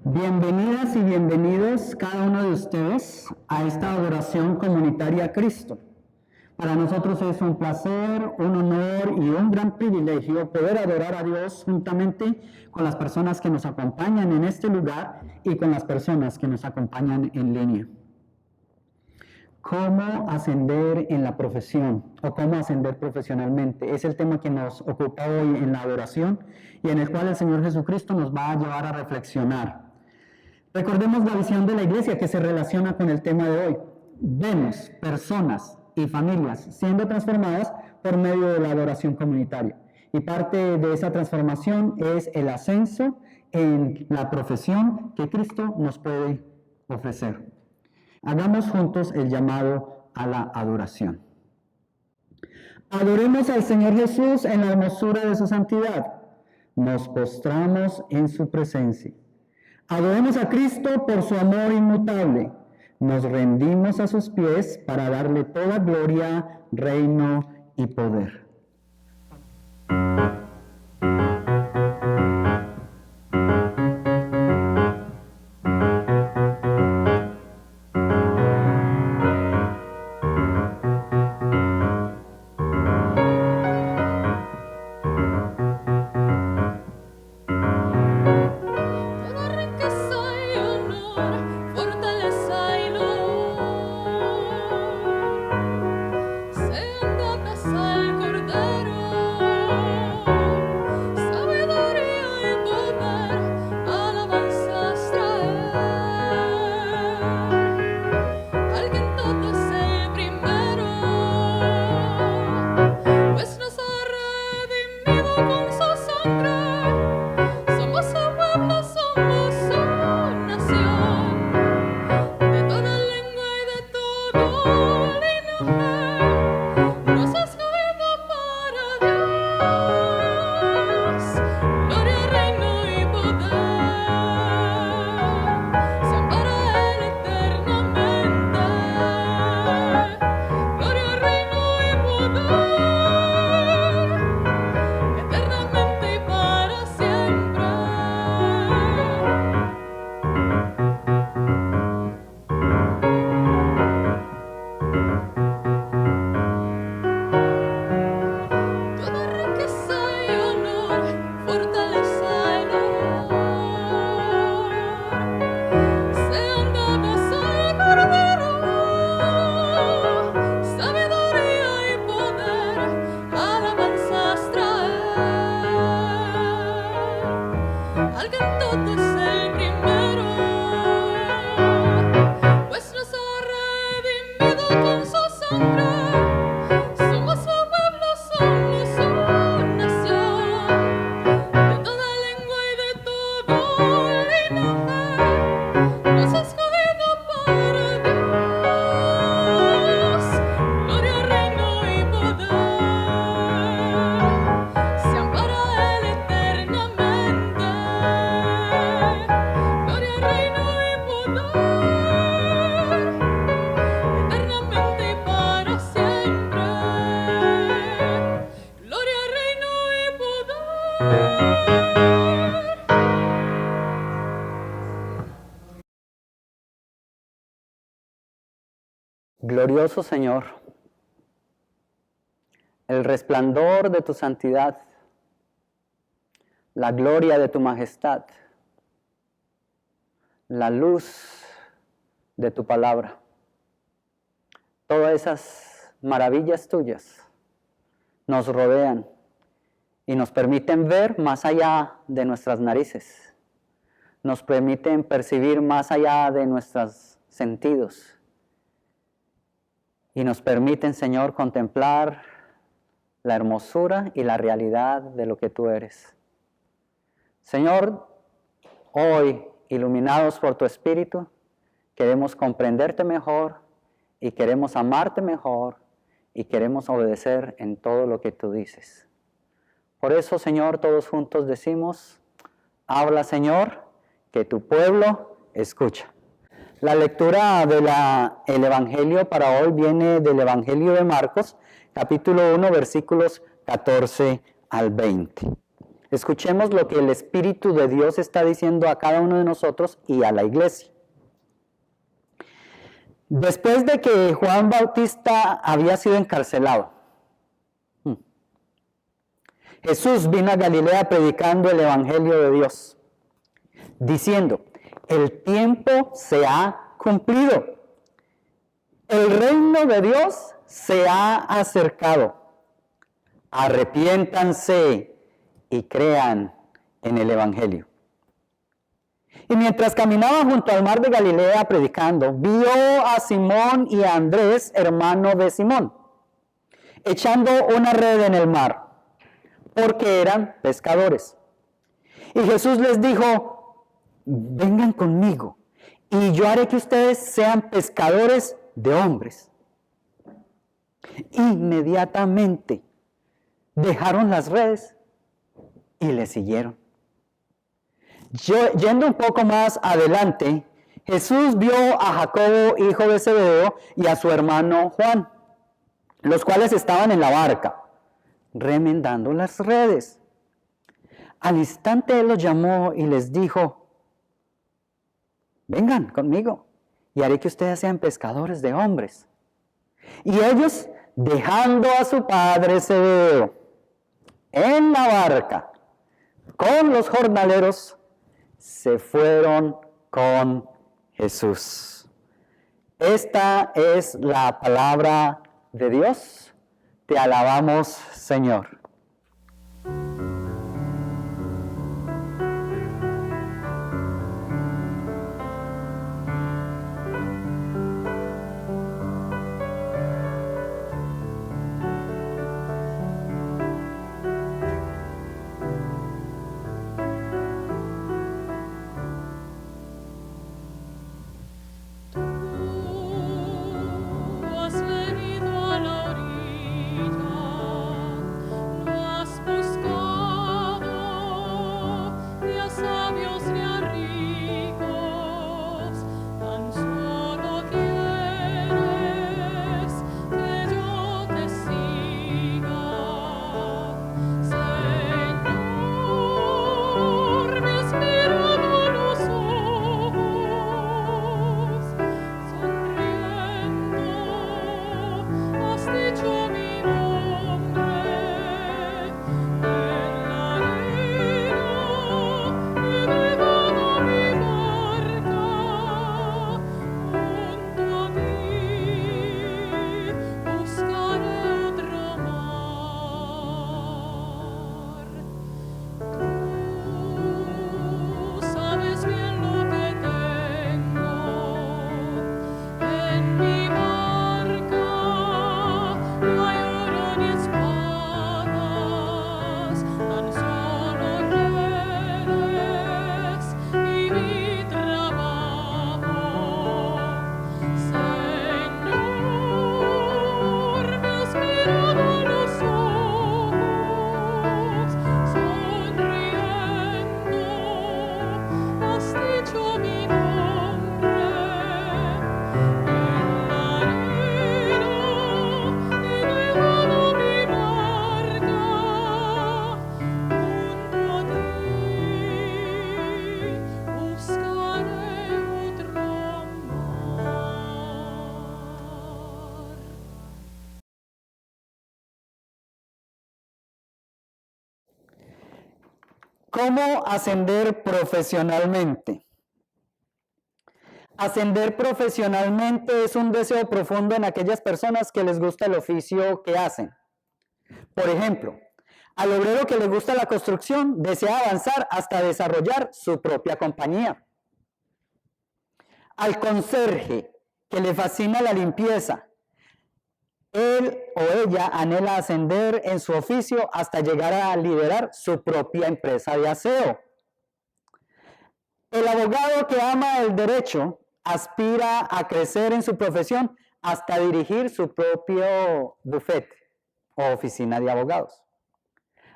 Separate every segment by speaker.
Speaker 1: Bienvenidas y bienvenidos cada uno de ustedes a esta adoración comunitaria a Cristo. Para nosotros es un placer, un honor y un gran privilegio poder adorar a Dios juntamente con las personas que nos acompañan en este lugar y con las personas que nos acompañan en línea. ¿Cómo ascender en la profesión o cómo ascender profesionalmente? Es el tema que nos ocupa hoy en la adoración y en el cual el Señor Jesucristo nos va a llevar a reflexionar. Recordemos la visión de la iglesia que se relaciona con el tema de hoy. Vemos personas y familias siendo transformadas por medio de la adoración comunitaria. Y parte de esa transformación es el ascenso en la profesión que Cristo nos puede ofrecer. Hagamos juntos el llamado a la adoración. Adoremos al Señor Jesús en la hermosura de su santidad. Nos postramos en su presencia. Adoremos a Cristo por su amor inmutable. Nos rendimos a sus pies para darle toda gloria, reino y poder. Glorioso Señor, el resplandor de tu santidad, la gloria de tu majestad, la luz de tu palabra, todas esas maravillas tuyas nos rodean y nos permiten ver más allá de nuestras narices, nos permiten percibir más allá de nuestros sentidos. Y nos permiten, Señor, contemplar la hermosura y la realidad de lo que tú eres. Señor, hoy, iluminados por tu Espíritu, queremos comprenderte mejor y queremos amarte mejor y queremos obedecer en todo lo que tú dices. Por eso, Señor, todos juntos decimos, habla, Señor, que tu pueblo escucha. La lectura del Evangelio para hoy viene del Evangelio de Marcos, capítulo 1, versículos 14 al 20. Escuchemos lo que el Espíritu de Dios está diciendo a cada uno de nosotros y a la iglesia. Después de que Juan Bautista había sido encarcelado, Jesús vino a Galilea predicando el Evangelio de Dios, diciendo: el tiempo se ha cumplido, el reino de Dios se ha acercado, arrepiéntanse y crean en el Evangelio. Y mientras caminaba junto al mar de Galilea predicando, vio a Simón y a Andrés, hermano de Simón, echando una red en el mar, porque eran pescadores. Y Jesús les dijo: vengan conmigo, y yo haré que ustedes sean pescadores de hombres. Inmediatamente dejaron las redes y le siguieron. Yendo un poco más adelante, Jesús vio a Jacobo, hijo de Zebedeo, y a su hermano Juan, los cuales estaban en la barca, remendando las redes. Al instante él los llamó y les dijo: vengan conmigo, y haré que ustedes sean pescadores de hombres. Y ellos, dejando a su padre Zebedeo en la barca con los jornaleros, se fueron con Jesús. Esta es la palabra de Dios. Te alabamos, Señor. ¿Cómo ascender profesionalmente? Ascender profesionalmente es un deseo profundo en aquellas personas que les gusta el oficio que hacen. Por ejemplo, al obrero que le gusta la construcción desea avanzar hasta desarrollar su propia compañía. Al conserje que le fascina la limpieza, él o ella anhela ascender en su oficio hasta llegar a liderar su propia empresa de aseo. El abogado que ama el derecho aspira a crecer en su profesión hasta dirigir su propio bufete o oficina de abogados.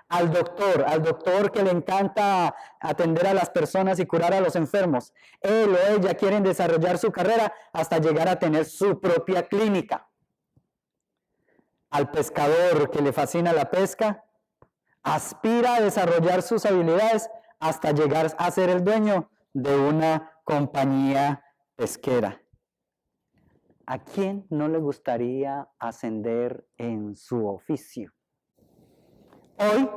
Speaker 1: Al doctor que le encanta atender a las personas y curar a los enfermos, él o ella quieren desarrollar su carrera hasta llegar a tener su propia clínica. Al pescador que le fascina la pesca, aspira a desarrollar sus habilidades hasta llegar a ser el dueño de una compañía pesquera. ¿A quién no le gustaría ascender en su oficio? Hoy,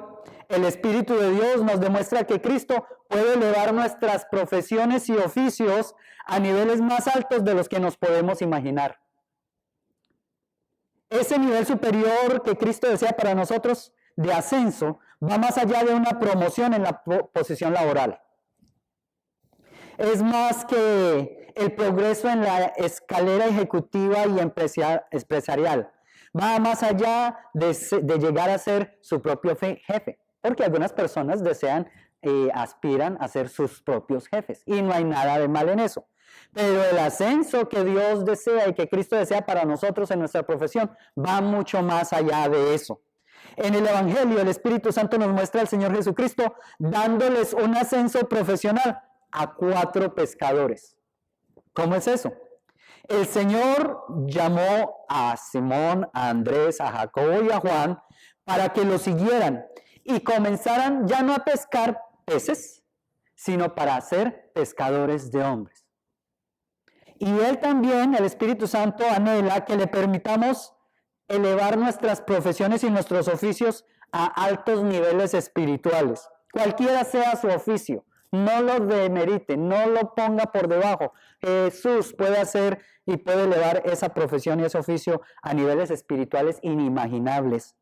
Speaker 1: el Espíritu de Dios nos demuestra que Cristo puede elevar nuestras profesiones y oficios a niveles más altos de los que nos podemos imaginar. Ese nivel superior que Cristo desea para nosotros de ascenso va más allá de una promoción en la posición laboral. Es más que el progreso en la escalera ejecutiva y empresarial. Va más allá de llegar a ser su propio jefe, porque algunas personas aspiran a ser sus propios jefes, y no hay nada de mal en eso. Pero el ascenso que Dios desea y que Cristo desea para nosotros en nuestra profesión va mucho más allá de eso. En el Evangelio, el Espíritu Santo nos muestra al Señor Jesucristo dándoles un ascenso profesional a 4 pescadores. ¿Cómo es eso? El Señor llamó a Simón, a Andrés, a Jacobo y a Juan para que lo siguieran y comenzaran ya no a pescar peces, sino para ser pescadores de hombres. Y Él también, el Espíritu Santo, anhela que le permitamos elevar nuestras profesiones y nuestros oficios a altos niveles espirituales. Cualquiera sea su oficio, no lo demerite, no lo ponga por debajo. Jesús puede hacer y puede elevar esa profesión y ese oficio a niveles espirituales inimaginables.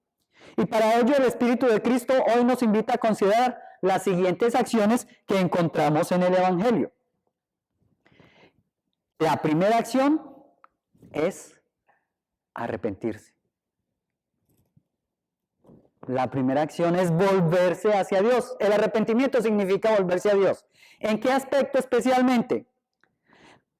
Speaker 1: Y para ello el Espíritu de Cristo hoy nos invita a considerar las siguientes acciones que encontramos en el Evangelio. La primera acción es arrepentirse. La primera acción es volverse hacia Dios. El arrepentimiento significa volverse a Dios. ¿En qué aspecto especialmente?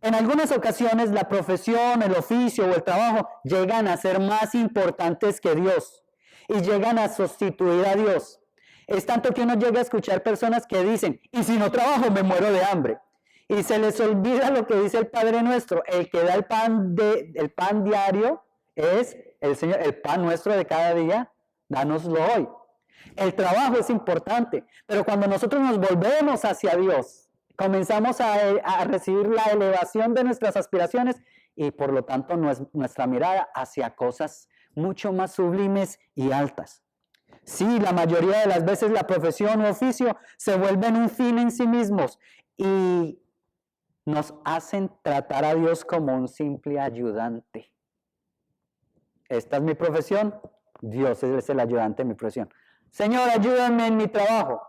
Speaker 1: En algunas ocasiones la profesión, el oficio o el trabajo llegan a ser más importantes que Dios y llegan a sustituir a Dios. Es tanto que uno llega a escuchar personas que dicen, y si no trabajo me muero de hambre. Y se les olvida lo que dice el Padre Nuestro, el que da el pan diario es el Señor, el pan nuestro de cada día, dánoslo hoy. El trabajo es importante, pero cuando nosotros nos volvemos hacia Dios, comenzamos a recibir la elevación de nuestras aspiraciones y por lo tanto nuestra mirada hacia cosas mucho más sublimes y altas. Sí, la mayoría de las veces la profesión u oficio se vuelven un fin en sí mismos y nos hacen tratar a Dios como un simple ayudante. Esta es mi profesión, Dios es el ayudante de mi profesión. Señor, ayúdame en mi trabajo.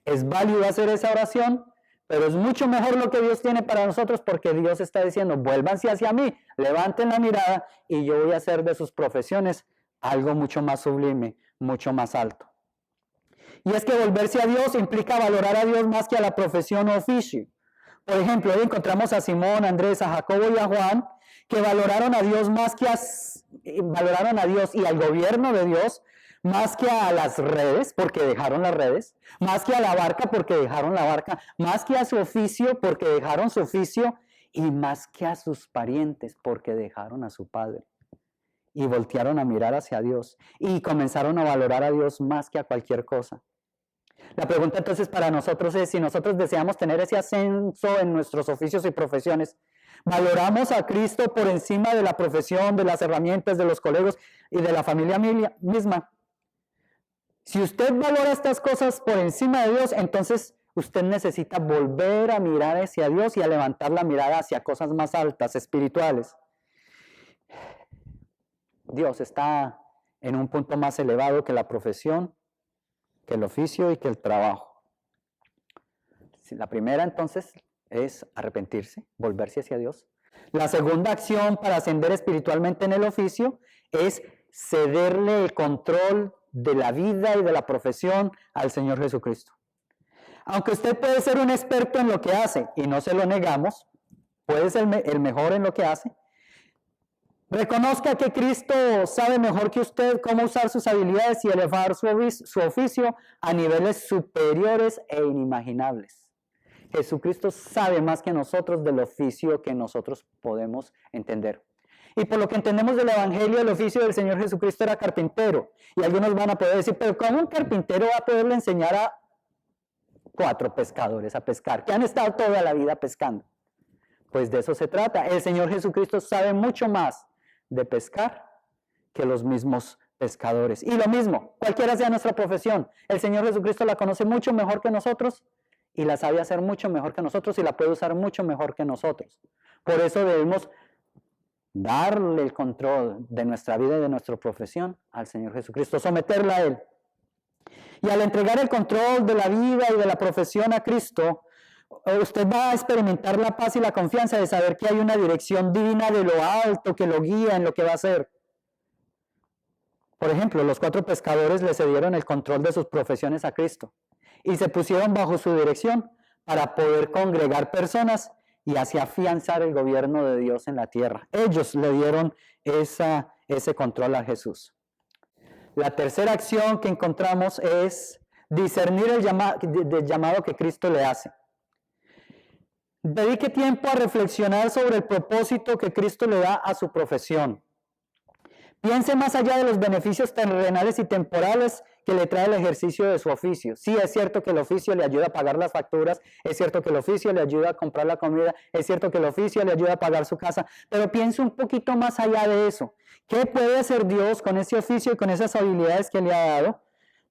Speaker 1: Es válido hacer esa oración, pero es mucho mejor lo que Dios tiene para nosotros porque Dios está diciendo, vuélvanse hacia mí, levanten la mirada y yo voy a hacer de sus profesiones algo mucho más sublime, mucho más alto. Y es que volverse a Dios implica valorar a Dios más que a la profesión o oficio. Por ejemplo, hoy encontramos a Simón, a Andrés, a Jacobo y a Juan que valoraron a Dios valoraron a Dios y al gobierno de Dios más que a las redes, porque dejaron las redes, más que a la barca, porque dejaron la barca, más que a su oficio, porque dejaron su oficio, y más que a sus parientes, porque dejaron a su padre. Y voltearon a mirar hacia Dios y comenzaron a valorar a Dios más que a cualquier cosa. La pregunta entonces para nosotros es, si nosotros deseamos tener ese ascenso en nuestros oficios y profesiones, ¿valoramos a Cristo por encima de la profesión, de las herramientas, de los colegas y de la familia misma? Si usted valora estas cosas por encima de Dios, entonces usted necesita volver a mirar hacia Dios y a levantar la mirada hacia cosas más altas, espirituales. Dios está en un punto más elevado que la profesión, que el oficio y que el trabajo. La primera entonces es arrepentirse, volverse hacia Dios. La segunda acción para ascender espiritualmente en el oficio es cederle el control de la vida y de la profesión al Señor Jesucristo. Aunque usted puede ser un experto en lo que hace y no se lo negamos, puede ser el mejor en lo que hace, reconozca que Cristo sabe mejor que usted cómo usar sus habilidades y elevar su oficio a niveles superiores e inimaginables. Jesucristo sabe más que nosotros del oficio que nosotros podemos entender. Y por lo que entendemos del Evangelio, el oficio del Señor Jesucristo era carpintero. Y algunos van a poder decir, pero ¿cómo un carpintero va a poderle enseñar a 4 pescadores a pescar, que han estado toda la vida pescando? Pues de eso se trata. El Señor Jesucristo sabe mucho más de pescar que los mismos pescadores. Y lo mismo, cualquiera sea nuestra profesión, el Señor Jesucristo la conoce mucho mejor que nosotros y la sabe hacer mucho mejor que nosotros y la puede usar mucho mejor que nosotros. Por eso debemos darle el control de nuestra vida y de nuestra profesión al Señor Jesucristo, someterla a Él. Y al entregar el control de la vida y de la profesión a Cristo, usted va a experimentar la paz y la confianza de saber que hay una dirección divina de lo alto que lo guía en lo que va a hacer. Por ejemplo, los 4 pescadores le cedieron el control de sus profesiones a Cristo y se pusieron bajo su dirección para poder congregar personas y así afianzar el gobierno de Dios en la tierra. Ellos le dieron ese control a Jesús. La tercera acción que encontramos es discernir el llamado que Cristo le hace. Dedique tiempo a reflexionar sobre el propósito que Cristo le da a su profesión. Piense más allá de los beneficios terrenales y temporales que le trae el ejercicio de su oficio. Sí, es cierto que el oficio le ayuda a pagar las facturas, es cierto que el oficio le ayuda a comprar la comida, es cierto que el oficio le ayuda a pagar su casa, pero piense un poquito más allá de eso. ¿Qué puede hacer Dios con ese oficio y con esas habilidades que le ha dado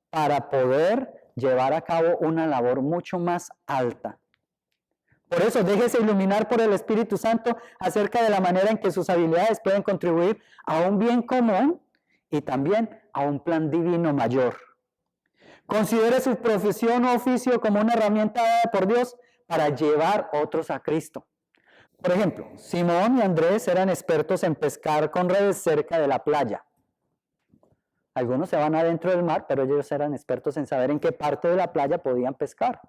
Speaker 1: para poder llevar a cabo una labor mucho más alta? Por eso, déjese iluminar por el Espíritu Santo acerca de la manera en que sus habilidades pueden contribuir a un bien común y también a un plan divino mayor. Considere su profesión o oficio como una herramienta dada por Dios para llevar otros a Cristo. Por ejemplo, Simón y Andrés eran expertos en pescar con redes cerca de la playa. Algunos se van adentro del mar, pero ellos eran expertos en saber en qué parte de la playa podían pescar.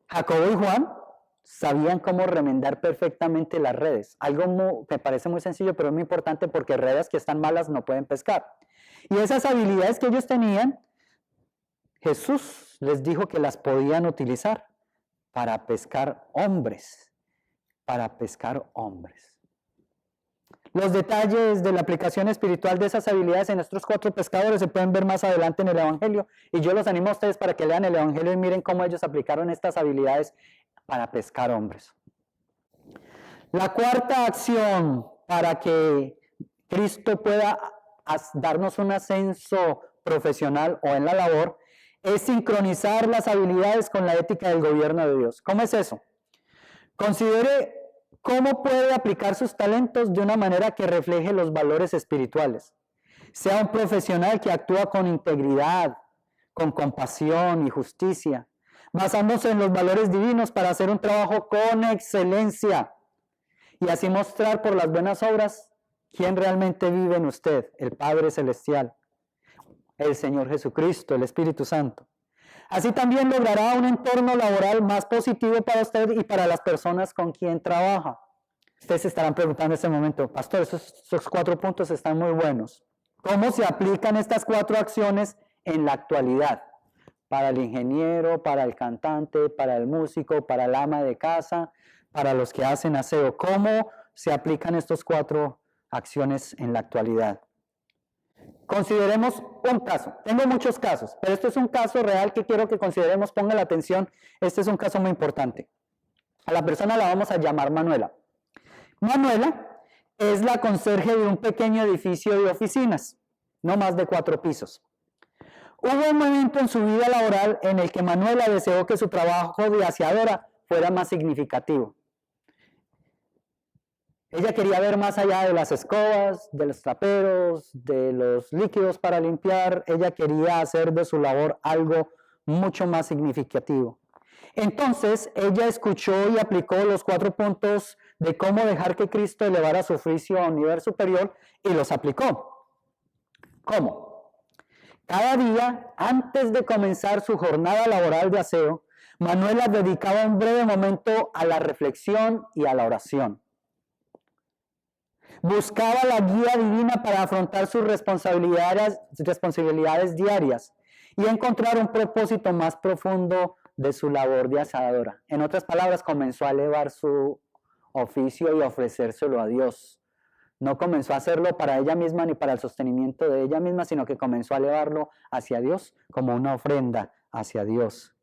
Speaker 1: Jacobo y Juan sabían cómo remendar perfectamente las redes. Algo me parece muy sencillo, pero es muy importante porque redes que están malas no pueden pescar. Y esas habilidades que ellos tenían, Jesús les dijo que las podían utilizar para pescar hombres. Los detalles de la aplicación espiritual de esas habilidades en estos 4 pescadores se pueden ver más adelante en el Evangelio. Y yo los animo a ustedes para que lean el Evangelio y miren cómo ellos aplicaron estas habilidades para pescar hombres. La cuarta acción para que Cristo pueda darnos un ascenso profesional o en la labor es sincronizar las habilidades con la ética del gobierno de Dios. ¿Cómo es eso? Considere cómo puede aplicar sus talentos de una manera que refleje los valores espirituales. Sea un profesional que actúa con integridad, con compasión y justicia, basándose en los valores divinos para hacer un trabajo con excelencia y así mostrar por las buenas obras quién realmente vive en usted, el Padre Celestial, el Señor Jesucristo, el Espíritu Santo. Así también logrará un entorno laboral más positivo para usted y para las personas con quien trabaja. Ustedes se estarán preguntando en este momento, pastor, esos 4 puntos están muy buenos. ¿Cómo se aplican estas 4 acciones en la actualidad? Para el ingeniero, para el cantante, para el músico, para el ama de casa, para los que hacen aseo. ¿Cómo se aplican estas 4 acciones en la actualidad? Consideremos un caso. Tengo muchos casos, pero este es un caso real que quiero que consideremos. Ponga la atención. Este es un caso muy importante. A la persona la vamos a llamar Manuela. Manuela es la conserje de un pequeño edificio de oficinas, no más de 4 pisos. Hubo un momento en su vida laboral en el que Manuela deseó que su trabajo de aseadora fuera más significativo. Ella quería ver más allá de las escobas, de los traperos, de los líquidos para limpiar. Ella quería hacer de su labor algo mucho más significativo. Entonces, ella escuchó y aplicó los 4 puntos de cómo dejar que Cristo elevara su oficio a un nivel superior y los aplicó. ¿Cómo? Cada día, antes de comenzar su jornada laboral de aseo, Manuela dedicaba un breve momento a la reflexión y a la oración. Buscaba la guía divina para afrontar sus responsabilidades diarias y encontrar un propósito más profundo de su labor de aseadora. En otras palabras, comenzó a elevar su oficio y a ofrecérselo a Dios No comenzó a hacerlo para ella misma ni para el sostenimiento de ella misma, sino que comenzó a elevarlo hacia Dios como una ofrenda hacia Dios.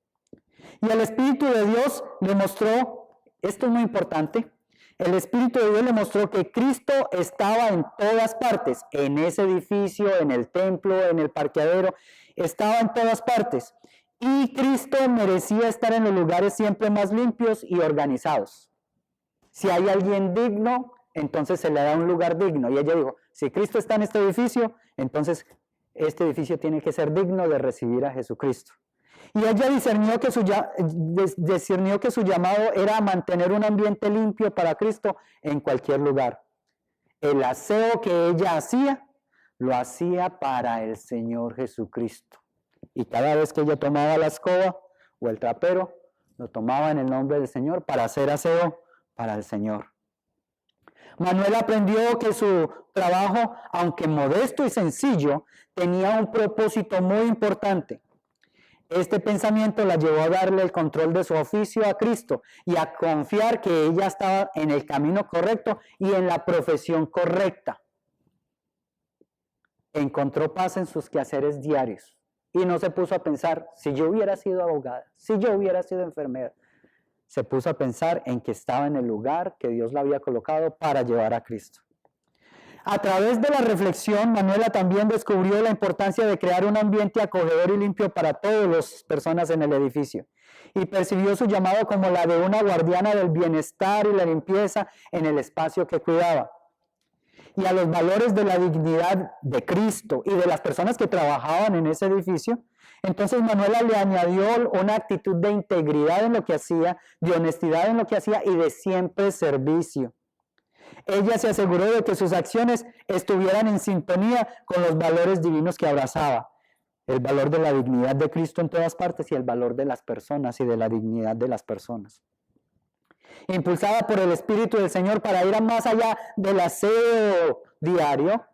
Speaker 1: Y el Espíritu de Dios le mostró, esto es muy importante, el Espíritu de Dios le mostró que Cristo estaba en todas partes, en ese edificio, en el templo, en el parqueadero, estaba en todas partes. Y Cristo merecía estar en los lugares siempre más limpios y organizados. Si hay alguien digno, entonces se le da un lugar digno. Y ella dijo, si Cristo está en este edificio, entonces este edificio tiene que ser digno de recibir a Jesucristo. Y ella discernió que su llamado era mantener un ambiente limpio para Cristo en cualquier lugar. El aseo que ella hacía, lo hacía para el Señor Jesucristo. Y cada vez que ella tomaba la escoba o el trapero, lo tomaba en el nombre del Señor para hacer aseo para el Señor. Manuel aprendió que su trabajo, aunque modesto y sencillo, tenía un propósito muy importante. Este pensamiento la llevó a darle el control de su oficio a Cristo y a confiar que ella estaba en el camino correcto y en la profesión correcta. Encontró paz en sus quehaceres diarios y no se puso a pensar, si yo hubiera sido abogada, si yo hubiera sido enfermera. Se puso a pensar en que estaba en el lugar que Dios la había colocado para llevar a Cristo. A través de la reflexión, Manuela también descubrió la importancia de crear un ambiente acogedor y limpio para todas las personas en el edificio y percibió su llamado como la de una guardiana del bienestar y la limpieza en el espacio que cuidaba. Y a los valores de la dignidad de Cristo y de las personas que trabajaban en ese edificio, entonces Manuela le añadió una actitud de integridad en lo que hacía, de honestidad en lo que hacía y de siempre servicio. Ella se aseguró de que sus acciones estuvieran en sintonía con los valores divinos que abrazaba. El valor de la dignidad de Cristo en todas partes y el valor de las personas y de la dignidad de las personas. Impulsada por el Espíritu del Señor para ir más allá del aseo diario,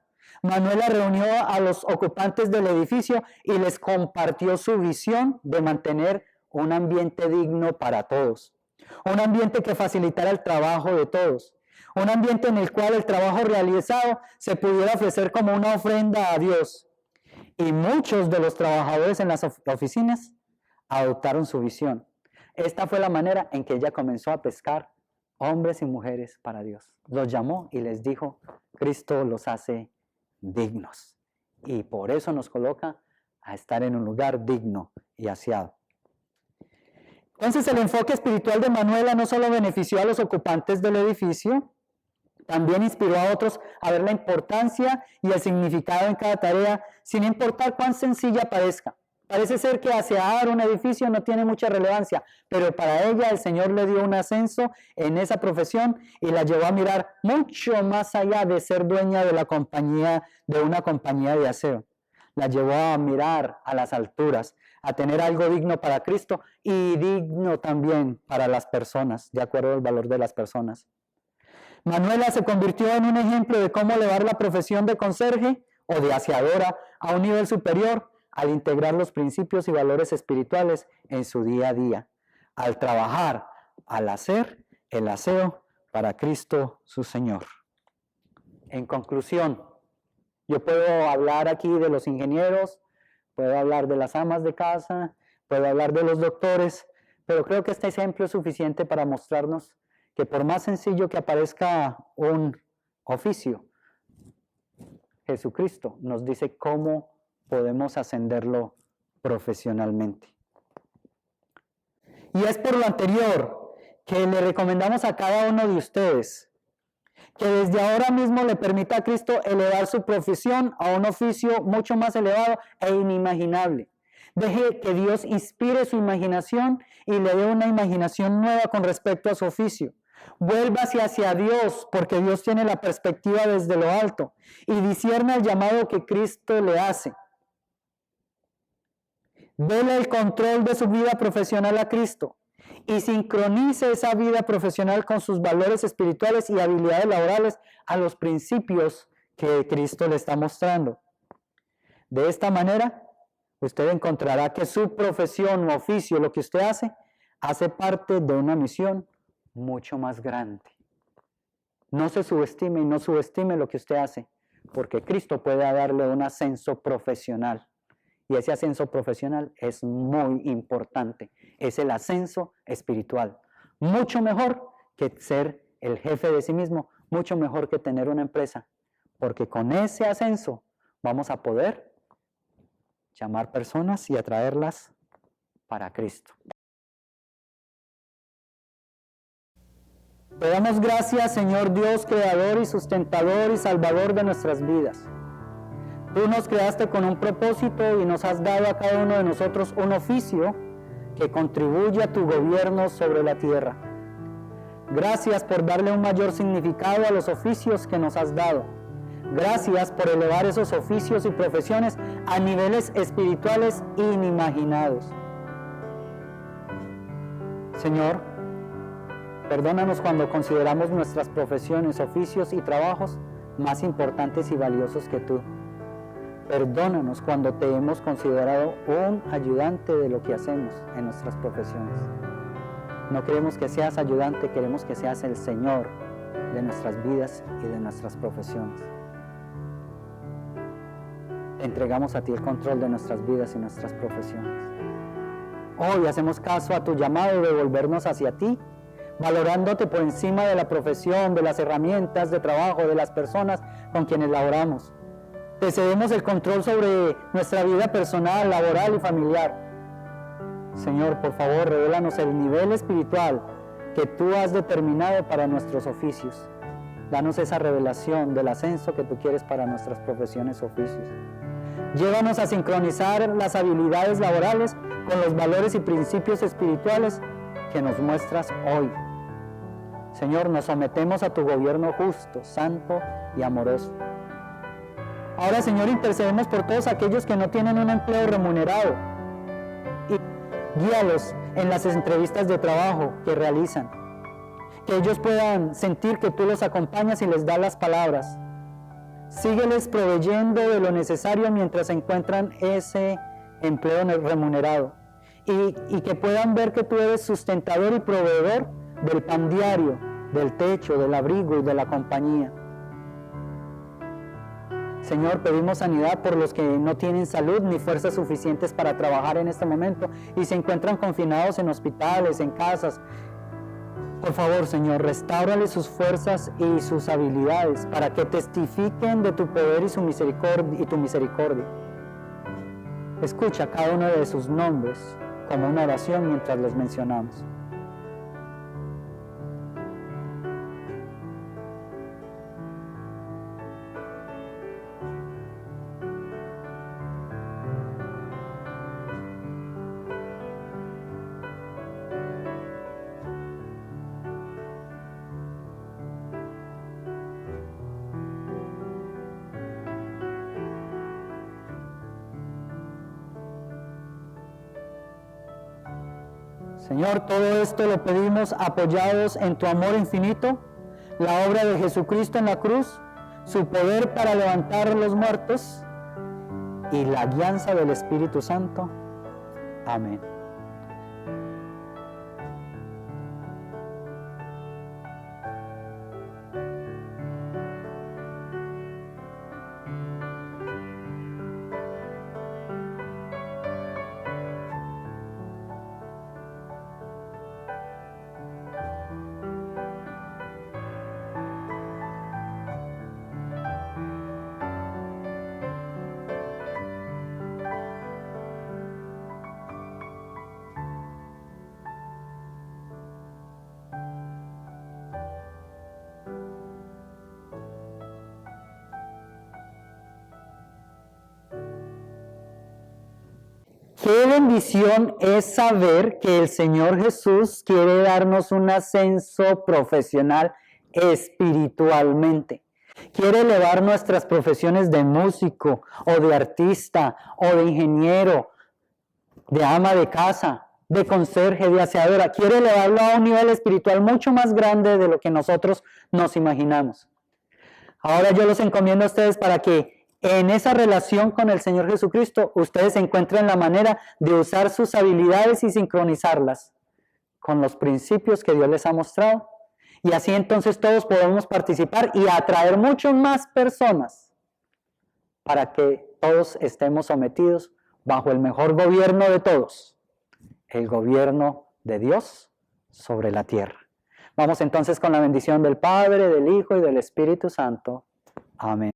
Speaker 1: Manuela reunió a los ocupantes del edificio y les compartió su visión de mantener un ambiente digno para todos. Un ambiente que facilitara el trabajo de todos. Un ambiente en el cual el trabajo realizado se pudiera ofrecer como una ofrenda a Dios. Y muchos de los trabajadores en las oficinas adoptaron su visión. Esta fue la manera en que ella comenzó a pescar hombres y mujeres para Dios. Los llamó y les dijo, Cristo los hace dignos. Y por eso nos coloca a estar en un lugar digno y aseado. Entonces el enfoque espiritual de Manuela no solo benefició a los ocupantes del edificio, también inspiró a otros a ver la importancia y el significado en cada tarea, sin importar cuán sencilla parezca. Parece ser que asear un edificio no tiene mucha relevancia, pero para ella el Señor le dio un ascenso en esa profesión y la llevó a mirar mucho más allá de ser dueña de una compañía de aseo. La llevó a mirar a las alturas, a tener algo digno para Cristo y digno también para las personas, de acuerdo al valor de las personas. Manuela se convirtió en un ejemplo de cómo elevar la profesión de conserje o de aseadora a un nivel superior al integrar los principios y valores espirituales en su día a día, al trabajar, al hacer el aseo para Cristo su Señor. En conclusión, yo puedo hablar aquí de los ingenieros, puedo hablar de las amas de casa, puedo hablar de los doctores, pero creo que este ejemplo es suficiente para mostrarnos que por más sencillo que aparezca un oficio, Jesucristo nos dice cómo podemos ascenderlo profesionalmente. Y es por lo anterior que le recomendamos a cada uno de ustedes que desde ahora mismo le permita a Cristo elevar su profesión a un oficio mucho más elevado e inimaginable. Deje que Dios inspire su imaginación y le dé una imaginación nueva con respecto a su oficio. Vuélvase hacia Dios, porque Dios tiene la perspectiva desde lo alto y discierna el llamado que Cristo le hace. Dele el control de su vida profesional a Cristo y sincronice esa vida profesional con sus valores espirituales y habilidades laborales a los principios que Cristo le está mostrando. De esta manera, usted encontrará que su profesión o oficio, lo que usted hace parte de una misión mucho más grande. No se subestime y no subestime lo que usted hace, porque Cristo puede darle un ascenso profesional. Y ese ascenso profesional es muy importante. Es el ascenso espiritual. Mucho mejor que ser el jefe de sí mismo, mucho mejor que tener una empresa, porque con ese ascenso vamos a poder llamar personas y atraerlas para Cristo. Te damos gracias, Señor Dios, creador y sustentador y salvador de nuestras vidas. Tú nos creaste con un propósito y nos has dado a cada uno de nosotros un oficio que contribuye a tu gobierno sobre la tierra. Gracias por darle un mayor significado a los oficios que nos has dado. Gracias por elevar esos oficios y profesiones a niveles espirituales inimaginados. Señor, perdónanos cuando consideramos nuestras profesiones, oficios y trabajos más importantes y valiosos que tú. Perdónanos cuando te hemos considerado un ayudante de lo que hacemos en nuestras profesiones. No queremos que seas ayudante, queremos que seas el Señor de nuestras vidas y de nuestras profesiones. Te entregamos a ti el control de nuestras vidas y nuestras profesiones. Hoy hacemos caso a tu llamado de volvernos hacia ti, valorándote por encima de la profesión, de las herramientas de trabajo, de las personas con quienes laboramos. Te cedemos el control sobre nuestra vida personal, laboral y familiar. Señor, por favor, revélanos el nivel espiritual que tú has determinado para nuestros oficios. Danos esa revelación del ascenso que tú quieres para nuestras profesiones o oficios. Llévanos a sincronizar las habilidades laborales con los valores y principios espirituales que nos muestras hoy. Señor, nos sometemos a tu gobierno justo, santo y amoroso. Ahora, Señor, intercedemos por todos aquellos que no tienen un empleo remunerado y guíalos en las entrevistas de trabajo que realizan. Que ellos puedan sentir que tú los acompañas y les das las palabras. Sígueles proveyendo de lo necesario mientras encuentran ese empleo remunerado. Y que puedan ver que tú eres sustentador y proveedor del pan diario, del techo, del abrigo y de la compañía. Señor, pedimos sanidad por los que no tienen salud ni fuerzas suficientes para trabajar en este momento y se encuentran confinados en hospitales, en casas. Por favor, Señor, restáurale sus fuerzas y sus habilidades para que testifiquen de tu poder y tu misericordia. Escucha cada uno de sus nombres como una oración mientras los mencionamos. Señor, todo esto lo pedimos apoyados en tu amor infinito, la obra de Jesucristo en la cruz, su poder para levantar los muertos y la guianza del Espíritu Santo. Amén. Qué bendición es saber que el Señor Jesús quiere darnos un ascenso profesional espiritualmente. Quiere elevar nuestras profesiones de músico o de artista o de ingeniero, de ama de casa, de conserje, de aseadora. Quiere elevarlo a un nivel espiritual mucho más grande de lo que nosotros nos imaginamos. Ahora yo los encomiendo a ustedes para que en esa relación con el Señor Jesucristo, ustedes encuentren la manera de usar sus habilidades y sincronizarlas con los principios que Dios les ha mostrado Y así entonces todos podemos participar y atraer muchas más personas para que todos estemos sometidos bajo el mejor gobierno de todos, el gobierno de Dios sobre la tierra. Vamos entonces con la bendición del Padre, del Hijo y del Espíritu Santo. Amén.